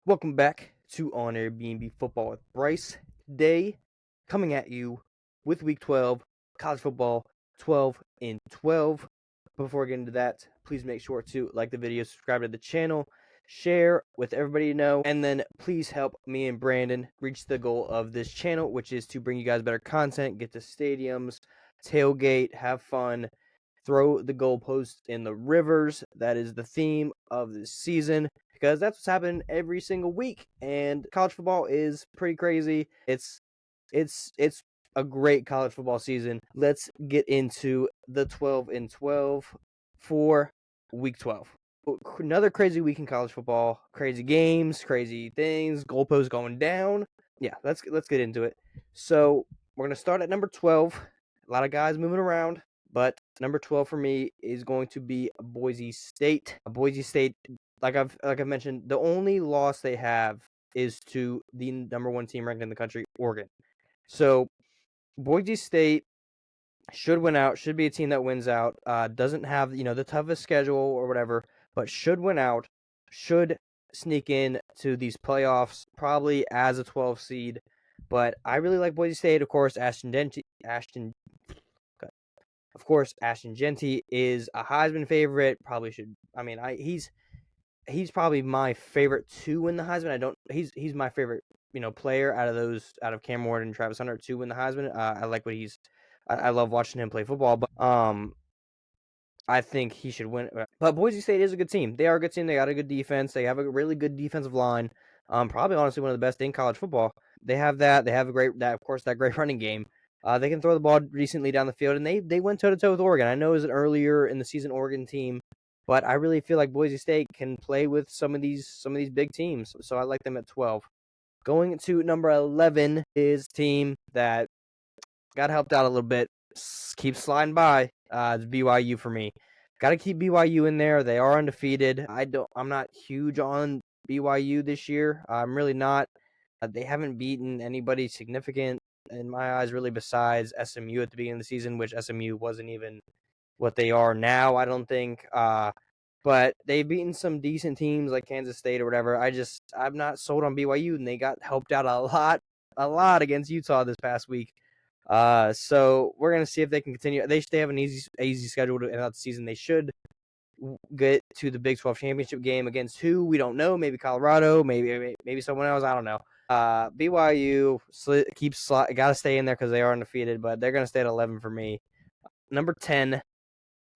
Welcome back to On Air B&B Football with Bryce. Today, coming at you with Week 12, college football 12 in 12. Before we get into that, please make sure to like the video, subscribe to the channel, share with everybody you know, and then please help me and Brandon reach the goal of this channel, which is to bring you guys better content, get to stadiums, tailgate, have fun, throw the goalposts in the rivers. That is the theme of this season because that's what's happening every single week. And college football is pretty crazy. It's a great college football season. Let's get into the 12 and 12 for week 12. Another crazy week in college football. Crazy games, crazy things, goalposts going down. Yeah, let's get into it. So we're gonna start at number 12. A lot of guys moving around, but number 12 for me is going to be Boise State. Boise State, like I've mentioned, the only loss they have is to the number one team ranked in the country, Oregon. So Boise State should win out, should be a team that wins out. Doesn't have, the toughest schedule or whatever, but should win out, should sneak in to these playoffs, probably as a 12 seed. But I really like Boise State. Of course, Ashton Jeanty is a Heisman favorite. Probably should. I mean, he's probably my favorite to win the Heisman. He's my favorite, player out of Cam Ward and Travis Hunter to win the Heisman. I like what I love watching him play football, but I think he should win. But Boise State is a good team. They are a good team. They got a good defense. They have a really good defensive line. Probably honestly one of the best in college football. They have that. They have that great running game. They can throw the ball decently down the field, and they went toe to toe with Oregon. I know it was an earlier in the season Oregon team, but I really feel like Boise State can play with some of these big teams. So I like them at 12. Going to number 11 is a team that got helped out a little bit. Keep sliding by. It's BYU for me. Got to keep BYU in there. They are undefeated. I'm not huge on BYU this year. I'm really not. They haven't beaten anybody significant in my eyes, really, besides SMU at the beginning of the season, which SMU wasn't even what they are now, I don't think. But they've beaten some decent teams like Kansas State or whatever. I'm not sold on BYU, and they got helped out a lot against Utah this past week. So we're gonna see if they can continue. They have an easy schedule to end out the season. They should get to the Big 12 championship game against who we don't know. Maybe Colorado, maybe someone else. I don't know. BYU got to stay in there because they are undefeated, but they're gonna stay at 11 for me. Number 10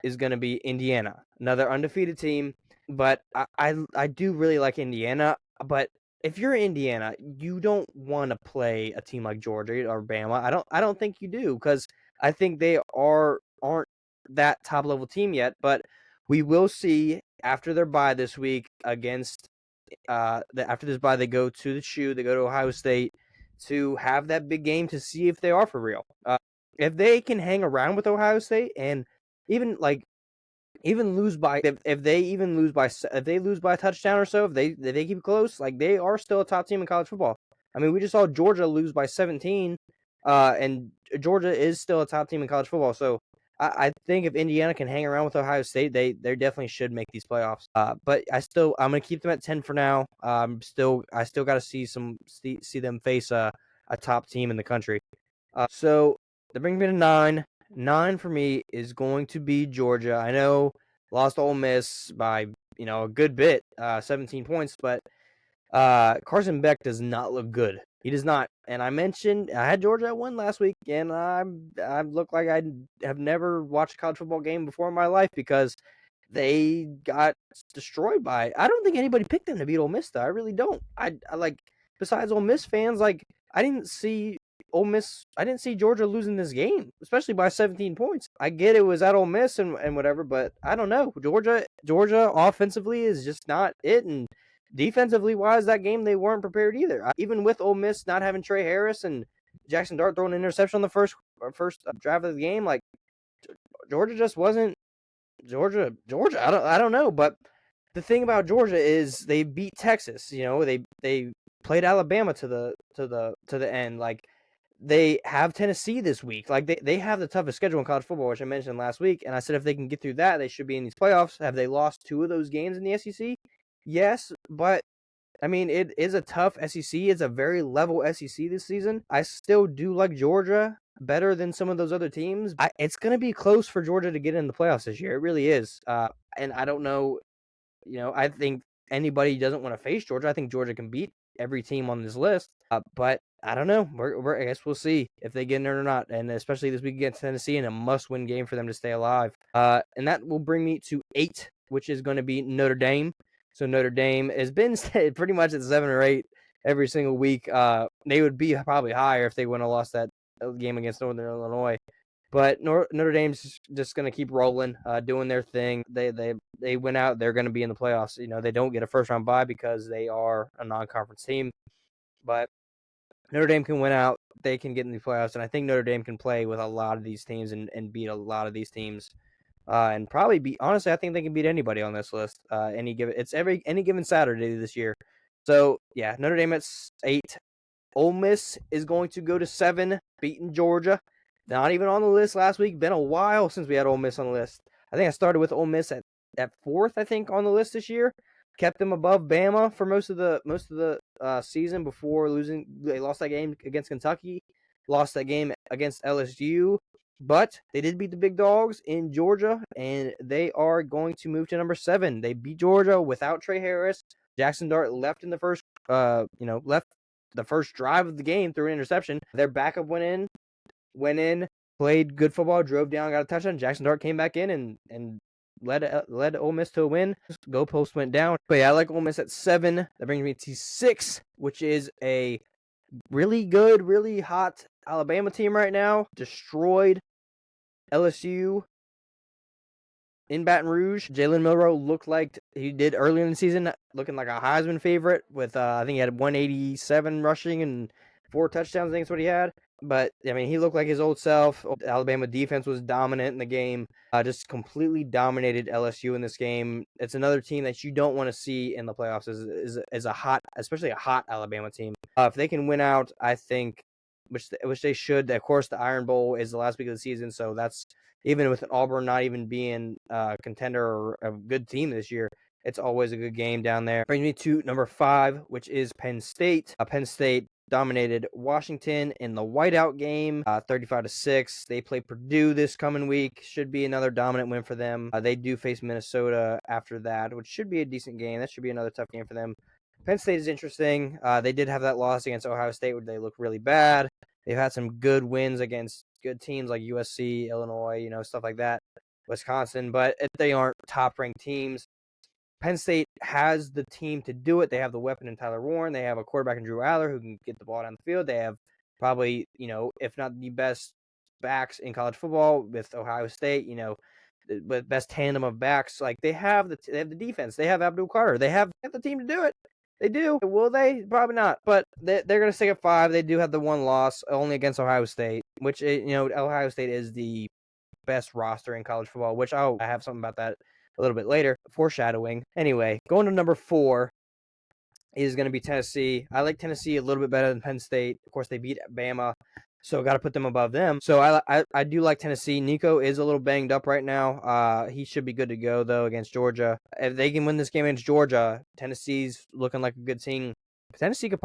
is gonna be Indiana, another undefeated team. But I do really like Indiana, but if you're Indiana, you don't want to play a team like Georgia or Bama. I don't think you do, because I think they aren't that top level team yet. But we will see after their bye this week against after this bye they go to the shoe, they go to Ohio State to have that big game to see if they are for real. If they can hang around with Ohio State and even lose by if they lose by a touchdown or so, if they keep it close, like, they are still a top team in college football. I mean, we just saw Georgia lose by 17, and Georgia is still a top team in college football. So I think if Indiana can hang around with Ohio State, they definitely should make these playoffs. But I'm gonna keep them at 10 for now. I still got to see them face a top team in the country. So that brings me to 9. 9 for me is going to be Georgia. I know lost Ole Miss by a good bit, 17 points, but Carson Beck does not look good. He does not. And I had Georgia at 1 last week, and I look like I have never watched a college football game before in my life because they got destroyed by. I don't think anybody picked them to beat Ole Miss, though. I really don't. I like, besides Ole Miss fans, like, I didn't see Georgia losing this game, especially by 17 points. I get it was at Ole Miss and whatever, but I don't know. Georgia offensively is just not it, and defensively wise, that game they weren't prepared either. Even with Ole Miss not having Trey Harris and Jackson Dart throwing an interception on the first drive of the game, like, Georgia just wasn't Georgia. I don't know, but the thing about Georgia is they beat Texas. They played Alabama to the end. Like, they have Tennessee this week. Like, they have the toughest schedule in college football, which I mentioned last week. And I said if they can get through that, they should be in these playoffs. Have they lost 2 of those games in the SEC? Yes, but I mean, it is a tough SEC. It's a very level SEC this season. I still do like Georgia better than some of those other teams. It's going to be close for Georgia to get in the playoffs this year. It really is. And I don't know, I think anybody doesn't want to face Georgia. I think Georgia can beat every team on this list. But I don't know. I guess we'll see if they get in it or not. And especially this week against Tennessee, in a must-win game for them to stay alive. And that will bring me to 8, which is going to be Notre Dame. So Notre Dame has been pretty much at 7 or 8 every single week. They would be probably higher if they wouldn't have lost that game against Northern Illinois. But Notre Dame's just going to keep rolling, doing their thing. They went out. They're going to be in the playoffs. They don't get a first-round bye because they are a non-conference team. But Notre Dame can win out. They can get in the playoffs. And I think Notre Dame can play with a lot of these teams and beat a lot of these teams. And probably beat. Honestly, I think they can beat anybody on this list. Any given Saturday this year. So, yeah, Notre Dame at 8. Ole Miss is going to go to 7, beating Georgia. Not even on the list last week. Been a while since we had Ole Miss on the list. I think I started with Ole Miss at 4th, I think, on the list this year. Kept them above Bama for most of the season before losing. They lost that game against Kentucky. Lost that game against LSU. But they did beat the big dogs in Georgia, and they are going to move to number 7. They beat Georgia without Trey Harris. Jackson Dart left in the first, left the first drive of the game through an interception. Their backup went in, played good football, drove down, got a touchdown. Jackson Dart came back in and led Ole Miss to a win. Goalpost went down. But yeah, I like Ole Miss at 7. That brings me to 6, which is a really good, really hot Alabama team right now. Destroyed LSU in Baton Rouge. Jalen Milroe looked like he did earlier in the season, looking like a Heisman favorite with, I think he had 187 rushing and 4 touchdowns, I think that's what he had. But, I mean, he looked like his old self. Alabama defense was dominant in the game. Just completely dominated LSU in this game. It's another team that you don't want to see in the playoffs is a hot, especially a hot Alabama team. If they can win out, I think, which they should. Of course, the Iron Bowl is the last week of the season, so that's even with Auburn not even being a contender or a good team this year. It's always a good game down there. Brings me to number 5, which is Penn State. Penn State dominated Washington in the whiteout game, 35-6. They play Purdue this coming week. Should be another dominant win for them. They do face Minnesota after that, which should be a decent game. That should be another tough game for them. Penn State is interesting. They did have that loss against Ohio State where they look really bad. They've had some good wins against good teams like USC, Illinois, stuff like that, Wisconsin, but they aren't top-ranked teams. Penn State has the team to do it. They have the weapon in Tyler Warren. They have a quarterback in Drew Aller who can get the ball down the field. They have probably, if not the best backs in college football with Ohio State, the best tandem of backs. Like they have the defense. They have Abdul Carter. They have the team to do it. They do. Will they? Probably not. But they're going to stick at 5. They do have the one loss only against Ohio State, which, Ohio State is the best roster in college football, which I have something about that a little bit later. Foreshadowing. Anyway, going to number 4 is going to be Tennessee. I like Tennessee a little bit better than Penn State. Of course, they beat Bama, so got to put them above them. So I do like Tennessee. Nico is a little banged up right now. He should be good to go, though, against Georgia. If they can win this game against Georgia, Tennessee's looking like a good team. Tennessee could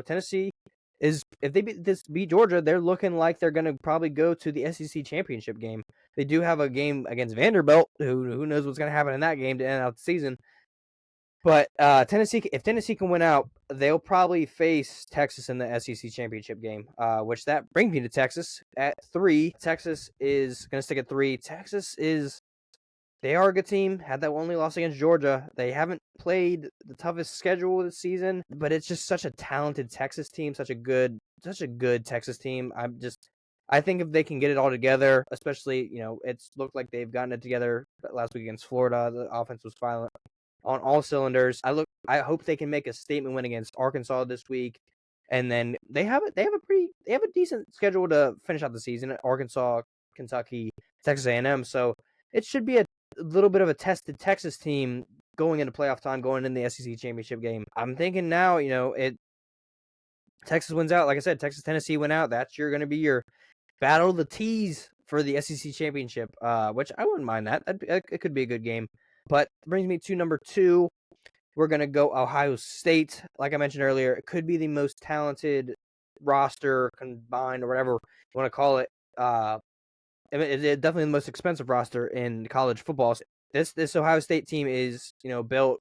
Tennessee is, if they beat Georgia, they're looking like they're going to probably go to the SEC championship game. They do have a game against Vanderbilt, who knows what's going to happen in that game to end out the season. But if Tennessee can win out, they'll probably face Texas in the SEC championship game, which that brings me to Texas at 3. Texas is going to stick at 3. They are a good team. Had that only loss against Georgia. They haven't played the toughest schedule this season, but it's just such a talented Texas team, such a good Texas team. I think if they can get it all together, especially, it's looked like they've gotten it together last week against Florida. The offense was violent on all cylinders. I hope they can make a statement win against Arkansas this week. And then they have a decent schedule to finish out the season. Arkansas, Kentucky, Texas A&M. So it should be a little bit of a tested Texas team going into playoff time, going in the SEC championship game. I'm thinking now, Texas wins out. Like I said, Texas, Tennessee went out. That's going to be your battle of the T's for the SEC championship, which I wouldn't mind that. It could be a good game. But brings me to number 2. we're going to go Ohio State. Like I mentioned earlier, it could be the most talented roster combined or whatever you want to call it. I mean, it's definitely the most expensive roster in college football. This Ohio State team is, built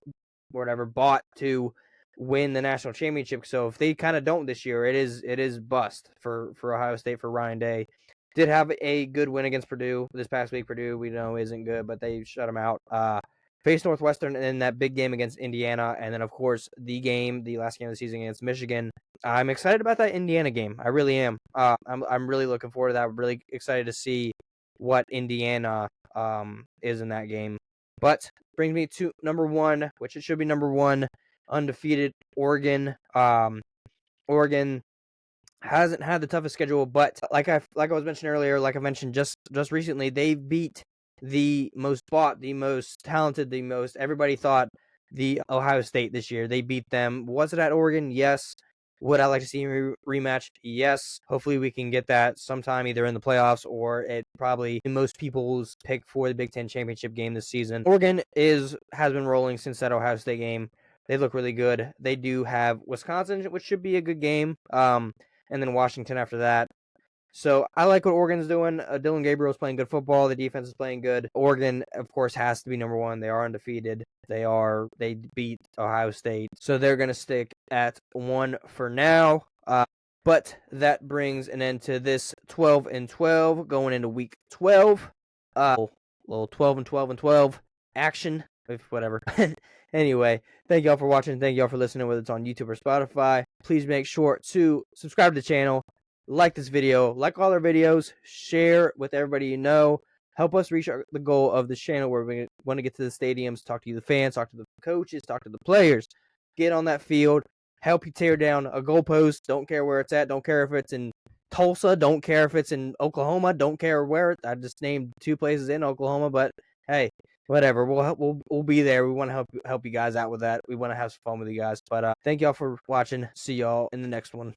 or whatever, bought to win the national championship. So if they kind of don't this year, it is bust for Ohio State, for Ryan Day. Did have a good win against Purdue this past week. Purdue, we know, isn't good, but they shut them out. Faced Northwestern in that big game against Indiana, and then of course the last game of the season against Michigan. I'm excited about that Indiana game. I really am. I'm really looking forward to that. I'm really excited to see what Indiana is in that game. But brings me to number one, which it should be number one, undefeated Oregon. Oregon hasn't had the toughest schedule, but like I was mentioning earlier, like I mentioned just recently, they beat the most bought, the most talented, the most everybody thought, the Ohio State this year. They beat them. Was it at Oregon? Yes. Would I like to see a rematch? Yes. Hopefully we can get that sometime, either in the playoffs or it probably most people's pick for the Big Ten championship game this season. Oregon has been rolling since that Ohio State game. They look really good. They do have Wisconsin, which should be a good game. And then Washington after that. So I like what Oregon's doing. Dylan Gabriel's playing good football. The defense is playing good. Oregon, of course, has to be number one. They are undefeated. They beat Ohio State. So they're going to stick at one for now. But that brings an end to this 12-12 going into week 12. Little 12-12 action, whatever. Anyway, thank y'all for watching. Thank y'all for listening, whether it's on YouTube or Spotify. Please make sure to subscribe to the channel, like this video, like all our videos, share with everybody you know. Help us reach the goal of this channel where we want to get to the stadiums, talk to the fans, talk to the coaches, talk to the players, get on that field, help you tear down a goalpost. Don't care where it's at. Don't care if it's in Tulsa. Don't care if it's in Oklahoma. Don't care where. I just named 2 places in Oklahoma, but hey, whatever. We'll be there. We want to help you guys out with that. We want to have some fun with you guys. But thank y'all for watching. See y'all in the next one.